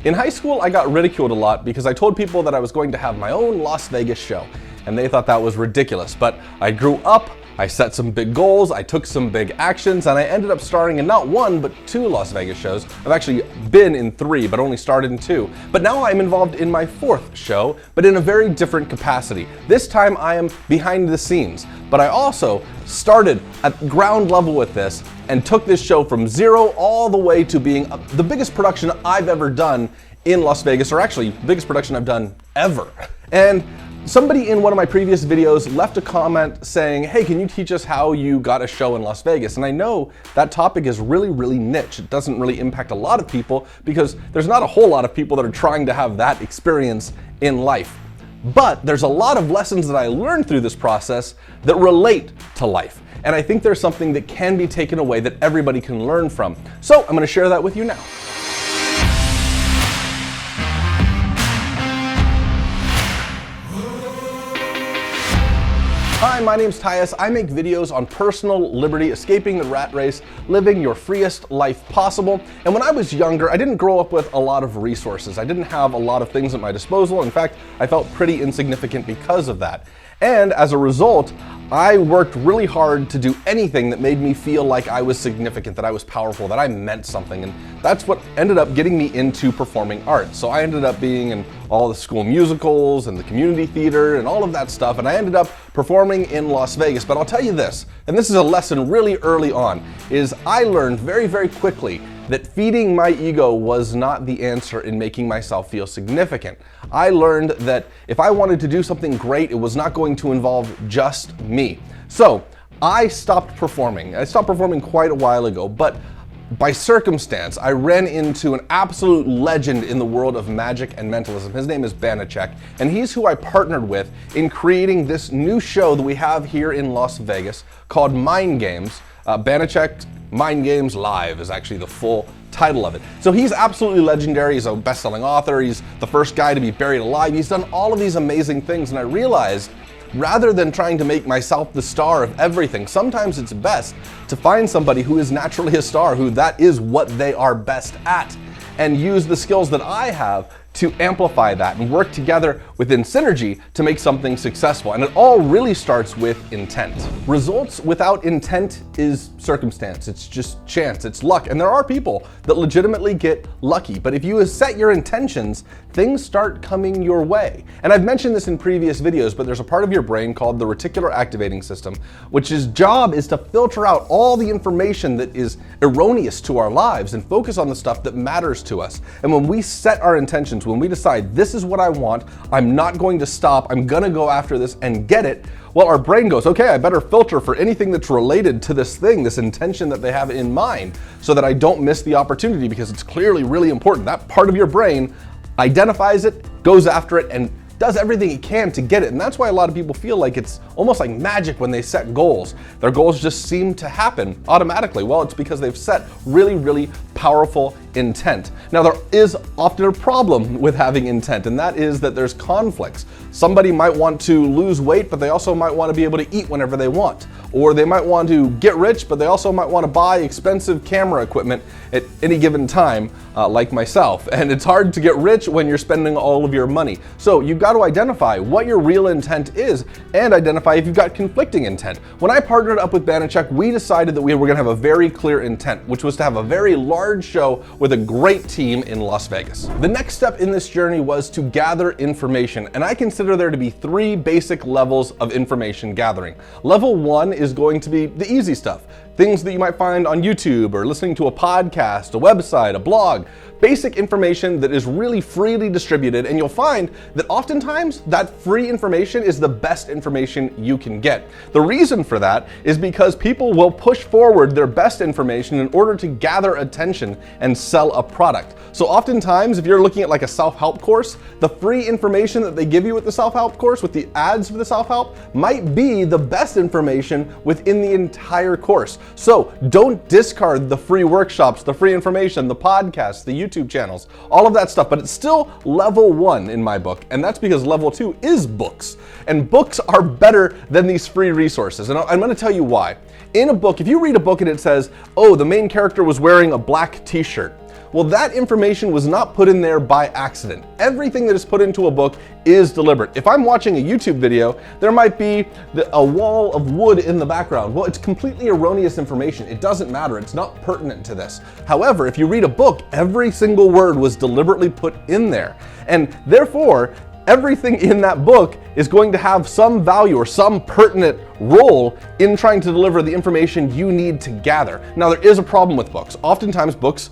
In high school, I got ridiculed a lot because I told people that I was going to have my own Las Vegas show, and they thought that was ridiculous. But I grew up, I set some big goals, I took some big actions, and I ended up starring in not one, but 2 Las Vegas shows. I've actually been in 3, but only started in 2. But now I'm involved in my 4th show, but in a very different capacity. This time I am behind the scenes, but I also started at ground level with this and took this show from 0 all the way to being the biggest production I've ever done in Las Vegas, or actually the biggest production I've done ever. And somebody in one of my previous videos left a comment saying, hey, can you teach us how you got a show in Las Vegas? And I know that topic is really niche. It doesn't really impact a lot of people because there's not a whole lot of people that are trying to have that experience in life. But there's a lot of lessons that I learned through this process that relate to life. And I think there's something that can be taken away that everybody can learn from. So I'm going to share that with you now. Hi, my name's Tyus. I make videos on personal liberty, escaping the rat race, living your freest life possible. And when I was younger, I didn't grow up with a lot of resources. I didn't have a lot of things at my disposal. In fact, I felt pretty insignificant because of that. And as a result, I worked really hard to do anything that made me feel like I was significant, that I was powerful, that I meant something. And that's what ended up getting me into performing arts. So I ended up being in all the school musicals and the community theater and all of that stuff. And I ended up performing in Las Vegas. But I'll tell you this, and this is a lesson really early on, is I learned very quickly that feeding my ego was not the answer in making myself feel significant. I learned that if I wanted to do something great, it was not going to involve just me. So I stopped performing. I stopped performing quite a while ago, but by circumstance, I ran into an absolute legend in the world of magic and mentalism. His name is Banachek, and he's who I partnered with in creating this new show that we have here in Las Vegas called Mind Games. Banachek Mind Games Live is actually the full title of it. So he's absolutely legendary. He's a best-selling author. He's the first guy to be buried alive. He's done all of these amazing things, and I realized rather than trying to make myself the star of everything, sometimes it's best to find somebody who is naturally a star, who that is what they are best at, and use the skills that I have to amplify that and work together within synergy to make something successful. And it all really starts with intent. Results without intent is circumstance. It's just chance, it's luck. And there are people that legitimately get lucky. But if you set your intentions, things start coming your way. And I've mentioned this in previous videos, but there's a part of your brain called the reticular activating system, which its job is to filter out all the information that is erroneous to our lives and focus on the stuff that matters to us. And when we set our intentions, when we decide this is what I want, I'm not going to stop, I'm gonna go after this and get it, well, our brain goes, okay, I better filter for anything that's related to this thing, this intention that they have in mind, so that I don't miss the opportunity because it's clearly really important. That part of your brain identifies it, goes after it, and does everything it can to get it. And that's why a lot of people feel like it's almost like magic when they set goals. Their goals just seem to happen automatically. Well, it's because they've set really powerful intent. Now, there is often a problem with having intent, and that is that there's conflicts. Somebody might want to lose weight, but they also might want to be able to eat whenever they want. Or they might want to get rich, but they also might want to buy expensive camera equipment at any given time, like myself. And it's hard to get rich when you're spending all of your money. So you've got to identify what your real intent is and identify if you've got conflicting intent. When I partnered up with Banachek, we decided that we were going to have a very clear intent, which was to have a very large show with a great team in Las Vegas. The next step in this journey was to gather information, and I consider there to be 3 basic levels of information gathering. Level 1 is going to be the easy stuff. Things that you might find on YouTube or listening to a podcast, a website, a blog, basic information that is really freely distributed, and you'll find that oftentimes that free information is the best information you can get. The reason for that is because people will push forward their best information in order to gather attention and sell a product. So oftentimes, if you're looking at like a self-help course, the free information that they give you with the self-help course, with the ads for the self-help, might be the best information within the entire course. So don't discard the free workshops, the free information, the podcasts, the YouTube channels, all of that stuff, but it's still level 1 in my book, and that's because level 2 is books. And books are better than these free resources, and I'm gonna tell you why. In a book, if you read a book and it says, oh, the main character was wearing a black t-shirt, Well, that information was not put in there by accident. Everything that is put into a book is deliberate. If I'm watching a YouTube video, there might be a wall of wood in the background. Well, it's completely erroneous information. It doesn't matter. It's not pertinent to this. However, if you read a book, every single word was deliberately put in there. And therefore, everything in that book is going to have some value or some pertinent role in trying to deliver the information you need to gather. Now, there is a problem with books. Oftentimes books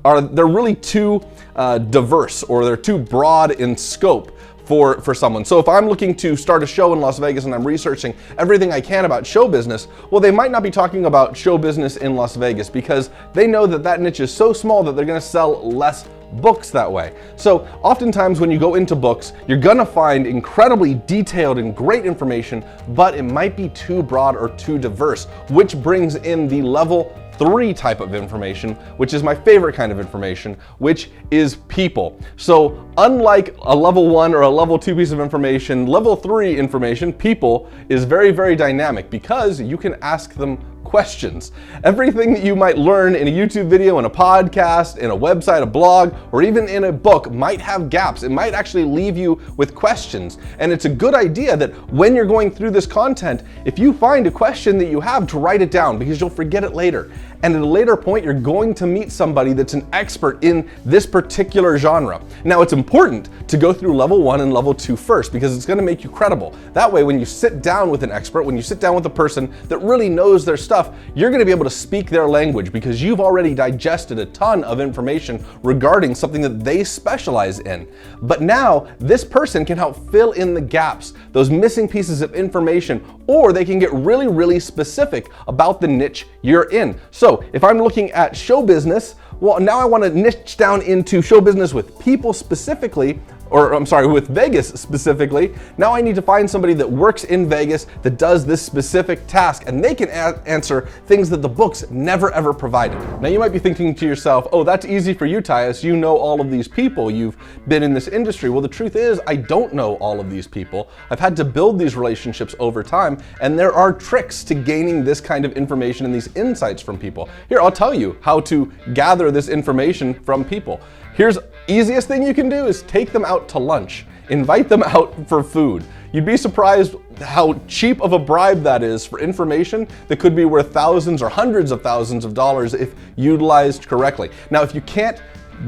they're really too diverse, or they're too broad in scope for someone. So if I'm looking to start a show in Las Vegas and I'm researching everything I can about show business, well, they might not be talking about show business in Las Vegas because they know that that niche is so small that they're going to sell less books that way. So oftentimes when you go into books, you're gonna find incredibly detailed and great information, but it might be too broad or too diverse, which brings in the level 3 type of information, which is my favorite kind of information, which is people. So unlike a level 1 or a level 2 piece of information, level 3 information, people, is very, very dynamic because you can ask them questions. Everything that you might learn in a YouTube video, in a podcast, in a website, a blog, or even in a book might have gaps. It might actually leave you with questions. And it's a good idea that when you're going through this content, if you find a question that you have, to write it down because you'll forget it later. And at a later point, you're going to meet somebody that's an expert in this particular genre. Now, it's important to go through level 1 and level 2 first because it's going to make you credible. That way, when you sit down with an expert, when you sit down with a person that really knows their stuff, you're going to be able to speak their language because you've already digested a ton of information regarding something that they specialize in. But now, this person can help fill in the gaps, those missing pieces of information, or they can get really, really specific about the niche you're in. So if I'm looking at show business, well, now I want to niche down into show business with people specifically, or I'm sorry, with Vegas specifically. Now I need to find somebody that works in Vegas that does this specific task, and they can answer things that the books never ever provided. Now you might be thinking to yourself, oh, that's easy for you, Tyus. You know all of these people. You've been in this industry. Well, the truth is I don't know all of these people. I've had to build these relationships over time, and there are tricks to gaining this kind of information and these insights from people. Here, I'll tell you how to gather this information from people. Here's easiest thing you can do is take them out to lunch. Invite them out for food. You'd be surprised how cheap of a bribe that is for information that could be worth thousands or hundreds of thousands of dollars if utilized correctly. Now, if you can't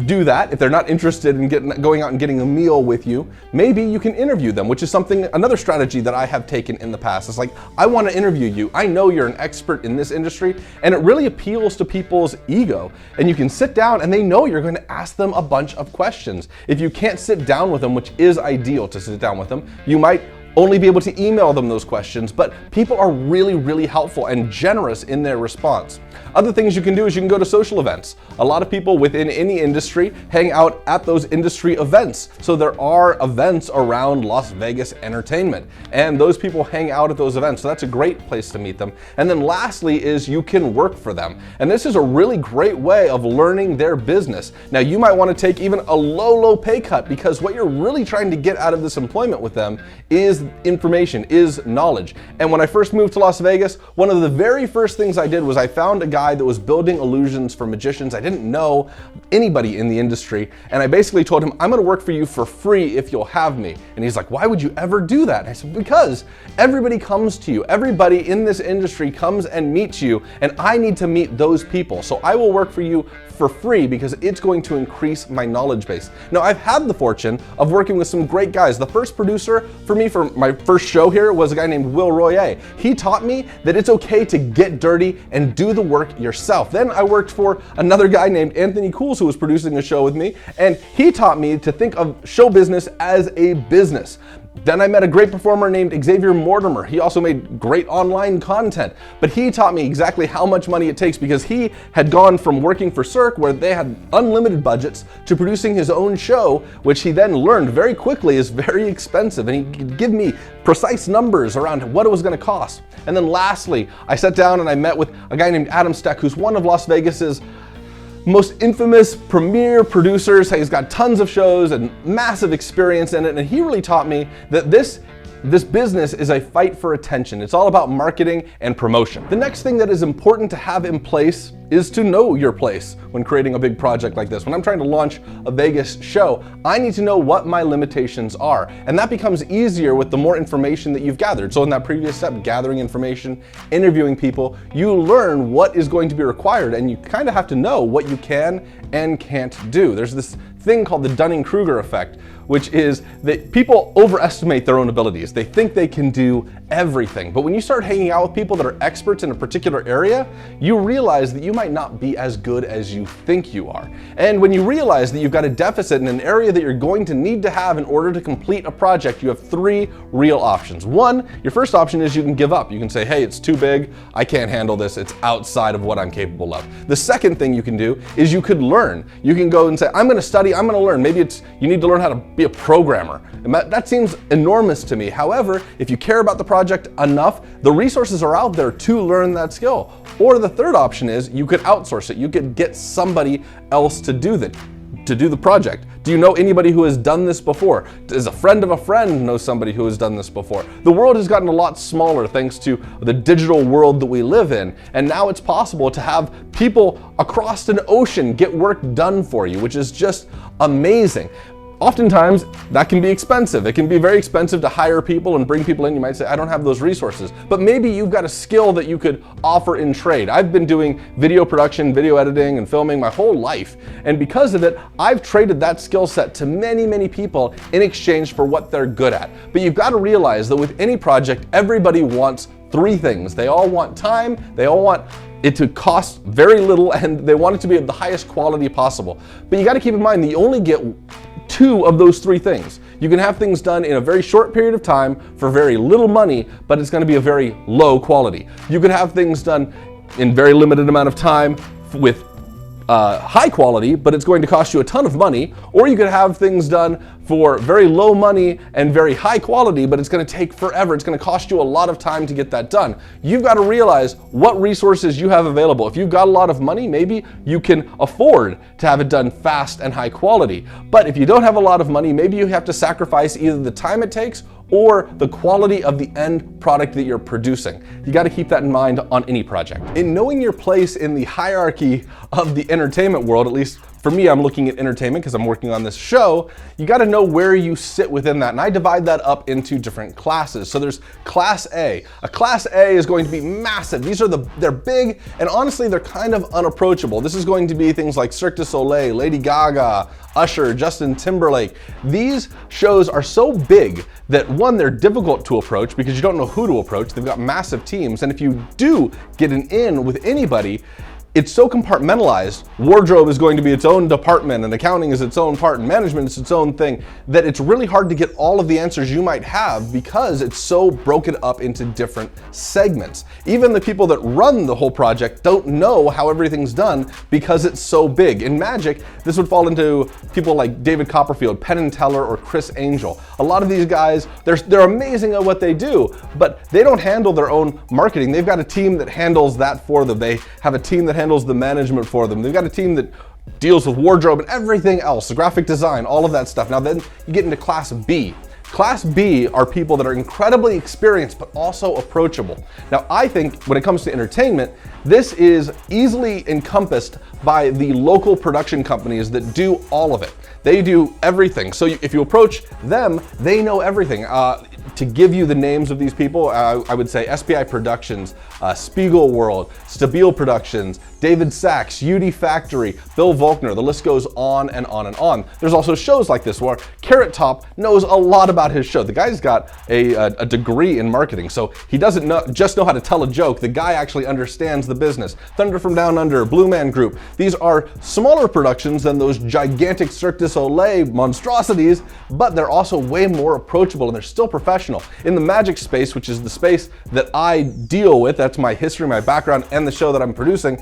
do that, if they're not interested in going out and getting a meal with you, maybe you can interview them, which is another strategy that I have taken in the past. It's like, I want to interview you. I know you're an expert in this industry, and it really appeals to people's ego. And you can sit down and they know you're going to ask them a bunch of questions. If you can't sit down with them, which is ideal to sit down with them, you might only be able to email them those questions, but people are really, really helpful and generous in their response. Other things you can do is you can go to social events. A lot of people within any industry hang out at those industry events. So there are events around Las Vegas entertainment, and those people hang out at those events. So that's a great place to meet them. And then lastly is you can work for them. And this is a really great way of learning their business. Now you might want to take even a low pay cut, because what you're really trying to get out of this employment with them is information, is knowledge. And when I first moved to Las Vegas, one of the very first things I did was I found a guy that was building illusions for magicians. I didn't know anybody in the industry, and I basically told him, I'm gonna work for you for free if you'll have me. And he's like, why would you ever do that? And I said, because everybody comes to you. Everybody in this industry comes and meets you, and I need to meet those people. So I will work for you for free because it's going to increase my knowledge base. Now, I've had the fortune of working with some great guys. The first producer for me for my first show here was a guy named Will Royer. He taught me that it's okay to get dirty and do the work yourself. Then I worked for another guy named Anthony Cools who was producing a show with me, and he taught me to think of show business as a business. Then I met a great performer named Xavier Mortimer. He also made great online content, but he taught me exactly how much money it takes because he had gone from working for Cirque, where they had unlimited budgets, to producing his own show, which he then learned very quickly is very expensive, and he could give me precise numbers around what it was going to cost. And then lastly, I sat down and I met with a guy named Adam Steck, who's one of Las Vegas's most infamous premier producers. He's got tons of shows and massive experience in it, and he really taught me that this business is a fight for attention. It's all about marketing and promotion. The next thing that is important to have in place is to know your place when creating a big project like this. When I'm trying to launch a Vegas show, I need to know what my limitations are. And that becomes easier with the more information that you've gathered. So in that previous step, gathering information, interviewing people, you learn what is going to be required, and you kind of have to know what you can and can't do. There's this thing called the Dunning-Kruger effect, which is that people overestimate their own abilities. They think they can do everything. But when you start hanging out with people that are experts in a particular area, you realize that you might not be as good as you think you are. And when you realize that you've got a deficit in an area that you're going to need to have in order to complete a project, you have three real options. One, your first option is you can give up. You can say, hey, it's too big, I can't handle this, it's outside of what I'm capable of. The second thing you can do is you could learn. You can go and say, I'm gonna study, I'm gonna learn. Maybe it's you need to learn how to be a programmer. And that seems enormous to me. However, if you care about the project enough, the resources are out there to learn that skill. Or the third option is you could outsource it. You could get somebody else to do the project. Do you know anybody who has done this before? Does a friend of a friend know somebody who has done this before? The world has gotten a lot smaller thanks to the digital world that we live in. And now it's possible to have people across an ocean get work done for you, which is just amazing. Oftentimes, that can be expensive. It can be very expensive to hire people and bring people in. You might say, I don't have those resources. But maybe you've got a skill that you could offer in trade. I've been doing video production, video editing, and filming my whole life. And because of it, I've traded that skill set to many, many people in exchange for what they're good at. But you've got to realize that with any project, everybody wants three things. They all want time, they all want it to cost very little, and they want it to be of the highest quality possible. But you got to keep in mind that you only get two of those three things. You can have things done in a very short period of time for very little money, but it's going to be a very low quality. You can have things done in very limited amount of time with high quality, but it's going to cost you a ton of money. Or you could have things done for very low money and very high quality, but it's going to take forever. It's going to cost you a lot of time to get that done. You've got to realize what resources you have available. If you've got a lot of money, maybe you can afford to have it done fast and high quality. But if you don't have a lot of money, maybe you have to sacrifice either the time it takes or the quality of the end product that you're producing. You got to keep that in mind on any project. In knowing your place in the hierarchy of the entertainment world, at least for me, I'm looking at entertainment because I'm working on this show, you got to know where you sit within that. And I divide that up into different classes. So there's Class A. A Class A is going to be massive. They're big, and honestly, they're kind of unapproachable. This is going to be things like Cirque du Soleil, Lady Gaga, Usher, Justin Timberlake. These shows are so big that one, they're difficult to approach because you don't know who to approach. They've got massive teams. And if you do get an in with anybody, it's so compartmentalized. Wardrobe is going to be its own department, and accounting is its own part, and management is its own thing, that it's really hard to get all of the answers you might have because it's so broken up into different segments. Even the people that run the whole project don't know how everything's done because it's so big. In Magic, this would fall into people like David Copperfield, Penn and Teller, or Chris Angel. A lot of these guys, they're amazing at what they do, but they don't handle their own marketing. They've got a team that handles that for them. They have a team that handles the management for them. They've got a team that deals with wardrobe and everything else, the graphic design, all of that stuff. Now then you get into Class B. Class B are people that are incredibly experienced but also approachable. Now I think when it comes to entertainment, this is easily encompassed by the local production companies that do all of it. They do everything. So if you approach them, they know everything. To give you the names of these people, I would say SPI Productions, Spiegel World, Stabile Productions, David Sachs, UD Factory, Bill Volkner, the list goes on and on and on. There's also shows like this where Carrot Top knows a lot about his show. The guy's got a degree in marketing, so he doesn't just know how to tell a joke. The guy actually understands the business. Thunder from Down Under, Blue Man Group. These are smaller productions than those gigantic Cirque du Soleil monstrosities, but they're also way more approachable and they're still professional. In the Magic space, which is the space that I deal with, that's my history, my background, and the show that I'm producing,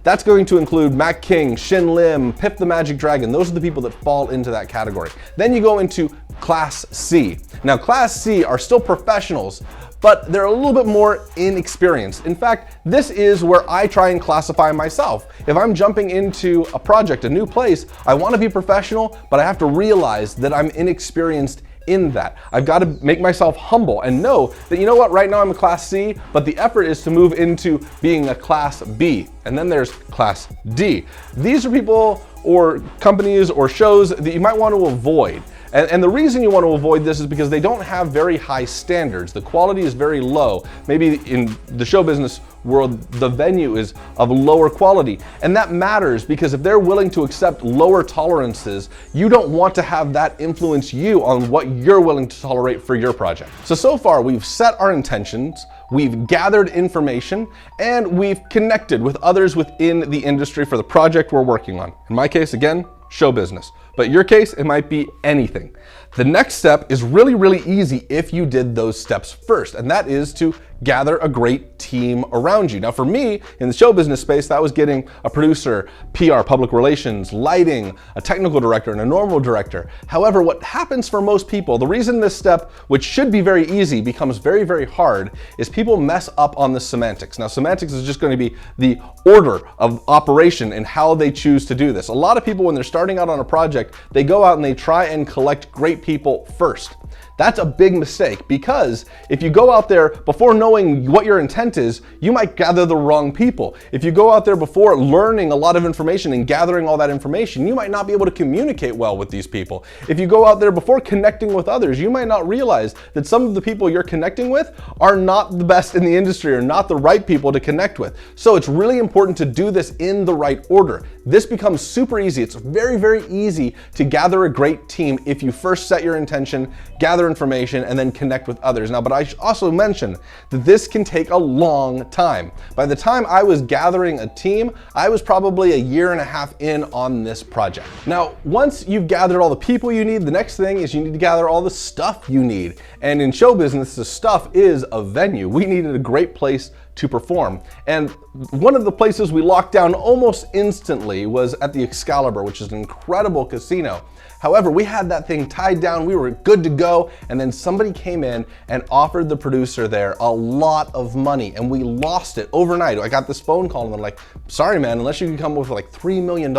that's going to include Mac King, Shin Lim, Pip the Magic Dragon. Those are the people that fall into that category. Then you go into Class C. Now, Class C are still professionals, but they're a little bit more inexperienced. In fact, this is where I try and classify myself. If I'm jumping into a project, a new place, I want to be professional, but I have to realize that I'm inexperienced in that. I've got to make myself humble and know that, you know what, right now I'm a Class C, but the effort is to move into being a Class B. And then there's Class D. These are people or companies or shows that you might want to avoid. And the reason you want to avoid this is because they don't have very high standards. The quality is very low. Maybe in the show business world, the venue is of lower quality. And that matters because if they're willing to accept lower tolerances, you don't want to have that influence you on what you're willing to tolerate for your project. So far we've set our intentions, we've gathered information, and we've connected with others within the industry for the project we're working on. In my case, again, show business. But in your case, it might be anything. The next step is really, really easy if you did those steps first, and that is to gather a great team around you. Now for me, in the show business space, that was getting a producer, PR, public relations, lighting, a technical director, and a normal director. However, what happens for most people, the reason this step, which should be very easy, becomes very, very hard, is people mess up on the semantics. Now semantics is just going to be the order of operation and how they choose to do this. A lot of people, when they're starting out on a project, they go out and they try and collect great people first. That's a big mistake, because if you go out there before knowing what your intent is, you might gather the wrong people. If you go out there before learning a lot of information and gathering all that information, you might not be able to communicate well with these people. If you go out there before connecting with others, you might not realize that some of the people you're connecting with are not the best in the industry or not the right people to connect with. So it's really important to do this in the right order. This becomes super easy. It's very, very easy to gather a great team if you first set your intention, gather information, and then connect with others. Now, but I should also mention that this can take a long time. By the time I was gathering a team, I was probably a year and a half in on this project. Now, once you've gathered all the people you need, the next thing is you need to gather all the stuff you need. And in show business, the stuff is a venue. We needed a great place to perform. And one of the places we locked down almost instantly was at the Excalibur, which is an incredible casino. However, we had that thing tied down, we were good to go, and then somebody came in and offered the producer there a lot of money, and we lost it overnight. I got this phone call and they're like, sorry man, unless you can come up with like $3 million,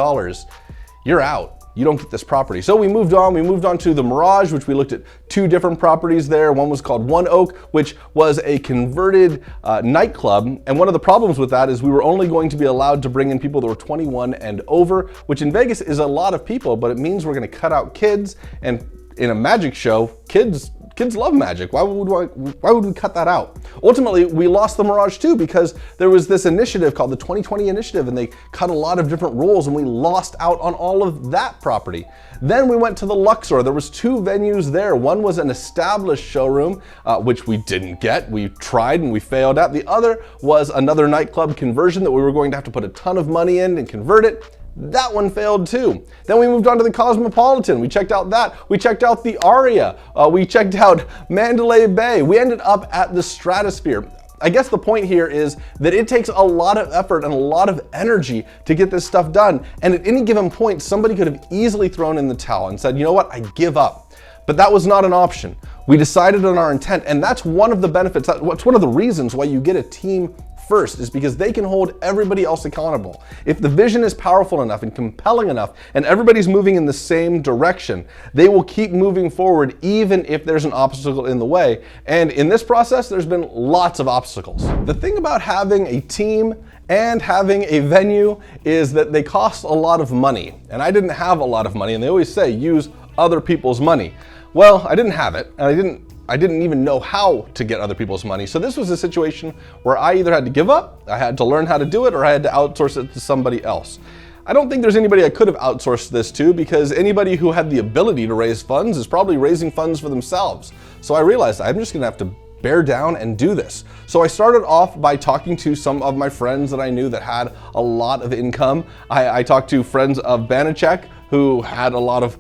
you're out. You don't get this property. So we moved on to the Mirage, which we looked at 2 different properties there. One was called One Oak, which was a converted nightclub. And one of the problems with that is we were only going to be allowed to bring in people that were 21 and over, which in Vegas is a lot of people, but it means we're gonna cut out kids. And in a magic show, kids love magic. Why would we cut that out? Ultimately, we lost the Mirage too because there was this initiative called the 2020 Initiative, and they cut a lot of different rules, and we lost out on all of that property. Then we went to the Luxor. There was 2 venues there. One was an established showroom, which we didn't get. We tried and we failed at. The other was another nightclub conversion that we were going to have to put a ton of money in and convert it. That one failed too. Then we moved on to the Cosmopolitan. We checked out that. We checked out the Aria. We checked out Mandalay Bay. We ended up at the Stratosphere. I guess the point here is that it takes a lot of effort and a lot of energy to get this stuff done. And at any given point, somebody could have easily thrown in the towel and said, you know what, I give up. But that was not an option. We decided on our intent, and that's one of the benefits. That's one of the reasons why you get a team first, is because they can hold everybody else accountable. If the vision is powerful enough and compelling enough and everybody's moving in the same direction, they will keep moving forward even if there's an obstacle in the way. And in this process, there's been lots of obstacles. The thing about having a team and having a venue is that they cost a lot of money. And I didn't have a lot of money, and they always say use other people's money. Well, I didn't have it, and I didn't even know how to get other people's money. So this was a situation where I either had to give up, I had to learn how to do it, or I had to outsource it to somebody else. I don't think there's anybody I could have outsourced this to, because anybody who had the ability to raise funds is probably raising funds for themselves. So I realized I'm just gonna have to bear down and do this. So I started off by talking to some of my friends that I knew that had a lot of income. I talked to friends of Banachek who had a lot of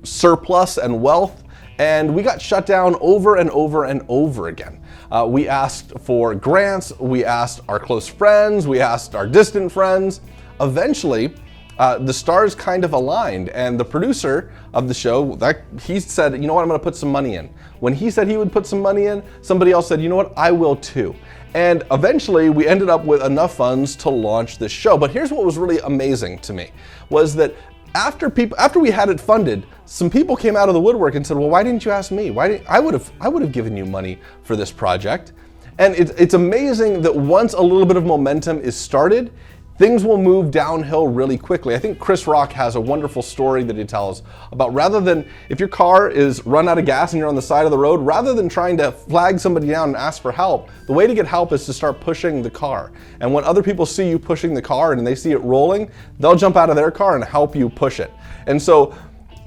surplus and wealth. And we got shut down over and over and over again. We asked for grants, we asked our close friends, we asked our distant friends. Eventually, the stars kind of aligned, and the producer of the show, he said, you know what, I'm gonna put some money in. When he said he would put some money in, somebody else said, you know what, I will too. And eventually we ended up with enough funds to launch this show. But here's what was really amazing to me, was that after we had it funded, some people came out of the woodwork and said, well, why didn't you ask me? I would have given you money for this project. And it's amazing that once a little bit of momentum is started, things will move downhill really quickly. I think Chris Rock has a wonderful story that he tells about, rather than, if your car is run out of gas and you're on the side of the road, rather than trying to flag somebody down and ask for help, the way to get help is to start pushing the car. And when other people see you pushing the car and they see it rolling, they'll jump out of their car and help you push it. And so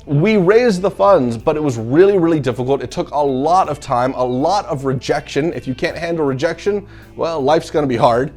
we raised the funds, but it was really, really difficult. It took a lot of time, a lot of rejection. If you can't handle rejection, well, life's gonna be hard.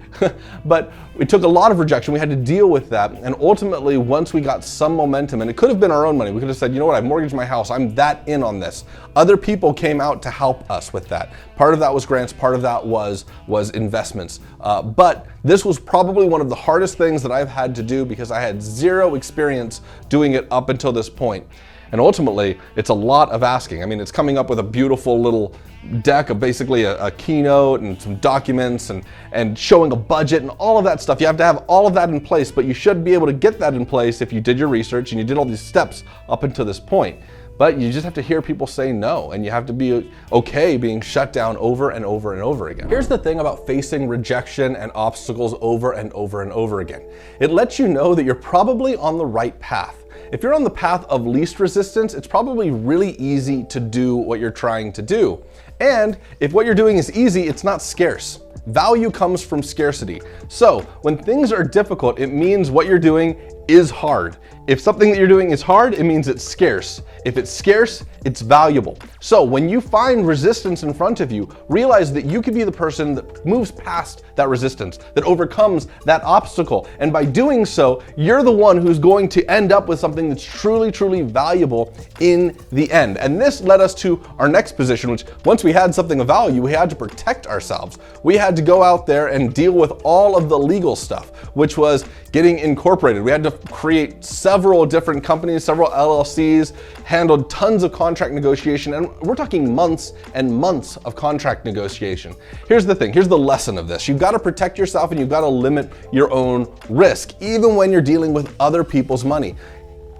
But it took a lot of rejection. We had to deal with that. And ultimately, once we got some momentum, and it could have been our own money, we could have said, you know what, I've mortgaged my house, I'm that in on this. Other people came out to help us with that. Part of that was grants, part of that was investments. But this was probably one of the hardest things that I've had to do because I had zero experience doing it up until this point. And ultimately, it's a lot of asking. I mean, it's coming up with a beautiful little deck of basically a keynote and some documents and showing a budget and all of that stuff. You have to have all of that in place, but you should be able to get that in place if you did your research and you did all these steps up until this point. But you just have to hear people say no, and you have to be okay being shut down over and over and over again. Here's the thing about facing rejection and obstacles over and over and over again. It lets you know that you're probably on the right path. If you're on the path of least resistance, it's probably really easy to do what you're trying to do. And if what you're doing is easy, it's not scarce. Value comes from scarcity. So when things are difficult, it means what you're doing is hard. If something that you're doing is hard, it means it's scarce. If it's scarce, it's valuable. So when you find resistance in front of you, realize that you could be the person that moves past that resistance, that overcomes that obstacle. And by doing so, you're the one who's going to end up with something that's truly, truly valuable in the end. And this led us to our next position, which once we had something of value, we had to protect ourselves. We had to go out there and deal with all of the legal stuff, which was getting incorporated. We had to create several different companies, several LLCs, handled tons of contract negotiation, and we're talking months and months of contract negotiation. Here's the thing, here's the lesson of this. You've got to protect yourself and you've got to limit your own risk, even when you're dealing with other people's money.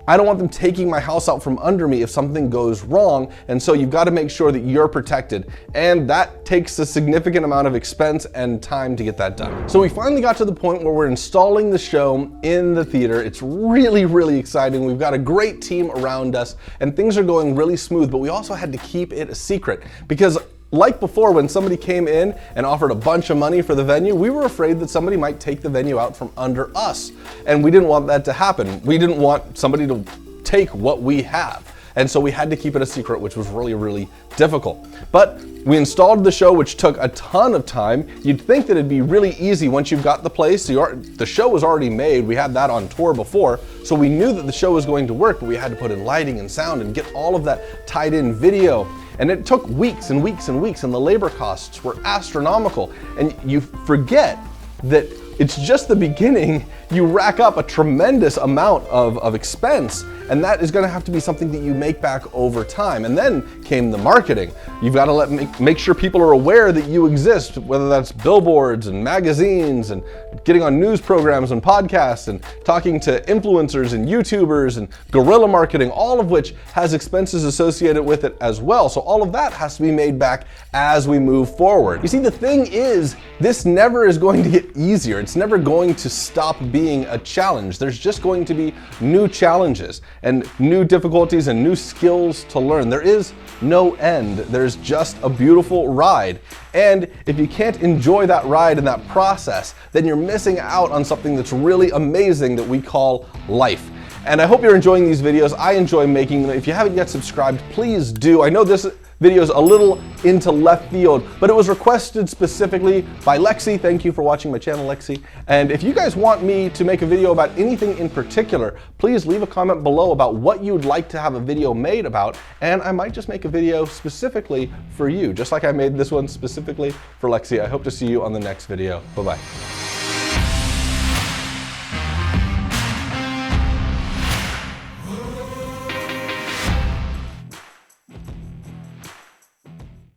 I don't want them taking my house out from under me if something goes wrong, and so you've got to make sure that you're protected, and that takes a significant amount of expense and time to get that done. So we finally got to the point where we're installing the show in the theater. It's really, really exciting. We've got a great team around us, and things are going really smooth, but we also had to keep it a secret because like before, when somebody came in and offered a bunch of money for the venue, we were afraid that somebody might take the venue out from under us. And we didn't want that to happen. We didn't want somebody to take what we have. And so we had to keep it a secret, which was really, really difficult. But we installed the show, which took a ton of time. You'd think that it'd be really easy once you've got the place. The show was already made. We had that on tour before. So we knew that the show was going to work, but we had to put in lighting and sound and get all of that tied in video. And it took weeks and weeks and weeks, and the labor costs were astronomical. And you forget that it's just the beginning. You rack up a tremendous amount of expense, and that is going to have to be something that you make back over time. And then came the marketing. You've got to make sure people are aware that you exist, whether that's billboards and magazines and getting on news programs and podcasts and talking to influencers and YouTubers and guerrilla marketing, all of which has expenses associated with it as well. So all of that has to be made back as we move forward. You see, the thing is, this never is going to get easier. It's never going to stop being a challenge. There's just going to be new challenges and new difficulties and new skills to learn. There is no end. There's just a beautiful ride. And if you can't enjoy that ride and that process, then you're missing out on something that's really amazing that we call life. And I hope you're enjoying these videos. I enjoy making them. If you haven't yet subscribed, please do. I know this video is a little into left field, but it was requested specifically by Lexi. Thank you for watching my channel, Lexi. And if you guys want me to make a video about anything in particular, please leave a comment below about what you'd like to have a video made about, and I might just make a video specifically for you, just like I made this one specifically for Lexi. I hope to see you on the next video. Bye-bye.